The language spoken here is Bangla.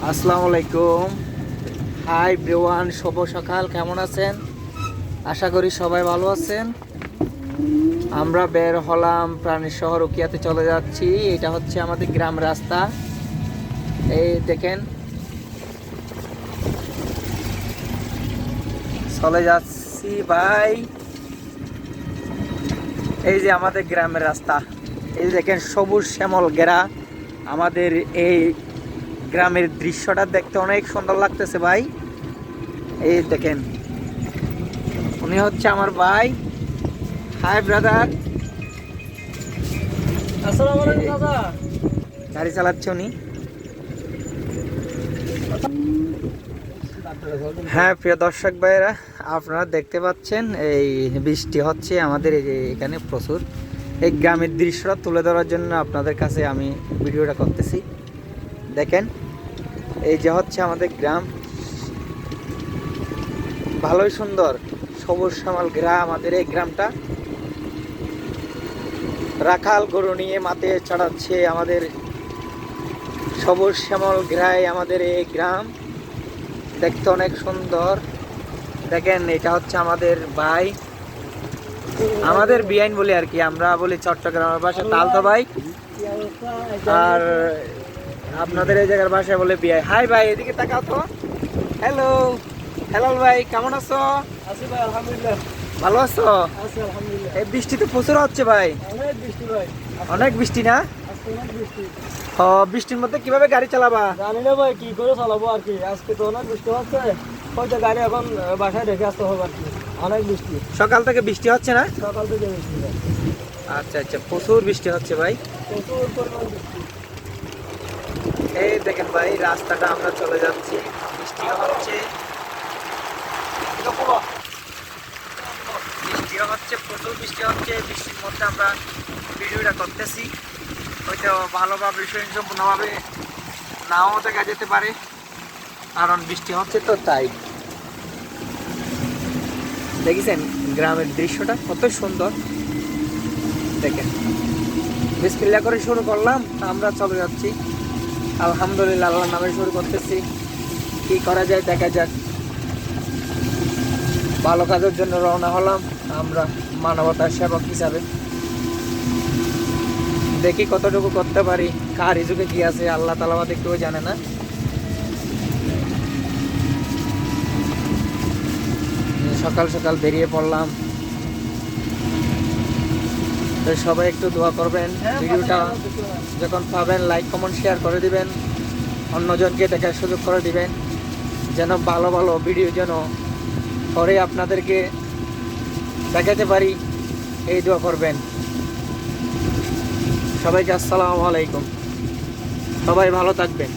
আসসালামু আলাইকুম। হাই ব্রেওয়ান, শুভ সকাল। কেমন আছেন? আশা করি সবাই ভালো আছেন। আমরা বের হলাম প্রাণী শহর উকিয়াতে চলে যাচ্ছি। এটা হচ্ছে আমাদের গ্রাম রাস্তা। এই দেখেন, চলে যাচ্ছি ভাই। এই যে আমাদের গ্রামের রাস্তা, এই দেখেন সবুজ শ্যামল ঘেরা আমাদের এই গ্রামের দৃশ্যটা দেখতে অনেক সুন্দর লাগতেছে ভাই। এই দেখেন, উনি হচ্ছে আমার ভাই। Hi brother. আসসালামু আলাইকুম দাদা। গাড়ি চালাচ্ছে উনি। হ্যাঁ প্রিয় দর্শক ভাইয়েরা, আপনারা দেখতে পাচ্ছেন এই বৃষ্টি হচ্ছে আমাদের এখানে প্রচুর। এই গ্রামের দৃশ্যটা তুলে ধরার জন্য আপনাদের কাছে আমি ভিডিওটা করতেছি। দেখেন, এই যে হচ্ছে আমাদের গ্রাম, ভালোই সুন্দর সবুজ শ্যামল গ্রাম আমাদের এই গ্রামটা। রাখাল গরু নিয়ে মাঠে চড়াচ্ছে আমাদের সবুজ শ্যামল গ্রায় আমাদের এই গ্রাম, দেখতে অনেক সুন্দর। দেখেন, এটা হচ্ছে আমাদের ভাই, আমাদের বিআইন বলি আর কি, আমরা বলি চট্টগ্রামের ভাষায় তালতো ভাই, আর আপনাদের এই জায়গার ভাষায় বলে বিআই। হাই ভাই, এদিকে তাকাও তো। হ্যালো হ্যালো ভাই, কেমন আছো? আছি ভাই, আলহামদুলিল্লাহ। ভালো আছো? আছি আলহামদুলিল্লাহ। এই বৃষ্টি তো প্রচুর হচ্ছে ভাই। অনেক বৃষ্টি ভাই। অনেক বৃষ্টি না? আজকে অনেক বৃষ্টি। বৃষ্টির মধ্যে কিভাবে গাড়ি চালাবা? জানি না ভাই কি করে চালাবো আর কি। আজকে তো অনেক বৃষ্টি হচ্ছে, হয়তো গাড়ি এখন বাসায় রেখে আসতে হবে আর কি। অনেক বৃষ্টি, সকাল থেকে বৃষ্টি হচ্ছে না? সকাল থেকে বৃষ্টি ভাই। আচ্ছা আচ্ছা, প্রচুর বৃষ্টি হচ্ছে ভাই। প্রচুর পরিমাণ বৃষ্টি। এই দেখেন ভাই, রাস্তাটা আমরা চলে যাচ্ছি, বৃষ্টি হচ্ছে, বৃষ্টিও হচ্ছে, প্রচুর বৃষ্টি হচ্ছে। বৃষ্টির মধ্যে আমরা ভিডিওটা করতেছি, হয়তো ভালোভাবে সম্পূর্ণভাবে নাও দেখা যেতে পারে, কারণ বৃষ্টি হচ্ছে তো তাই। দেখেছেন গ্রামের দৃশ্যটা কত সুন্দর। দেখেন, বিসমিল্লাহ করে শুরু করলাম, আমরা চলে যাচ্ছি। আলহামদুলিল্লাহ, আল্লাহর নামে শুরু করতেছি। কি করা যায় দেখা যাক। ভালো কাজের জন্য রওনা হলাম আমরা মানবতার সেবক হিসাবে। দেখি কতটুকু করতে পারি, কার যুগে কি আছে আল্লাহ তাআলা আমাদের কেউ জানে না। সকাল সকাল বেরিয়ে পড়লাম, তো সবাই একটু দোয়া করবেন। ভিডিওটা যখন পাবেন লাইক কমেন্ট শেয়ার করে দিবেন, অন্যজনকে দেখার সুযোগ করে দিবেন, যেন ভালো ভালো ভিডিও যেন পরে আপনাদেরকে দেখাতে পারি, এই দোয়া করবেন। সবাইকে আসসালামু আলাইকুম, সবাই ভালো থাকবেন।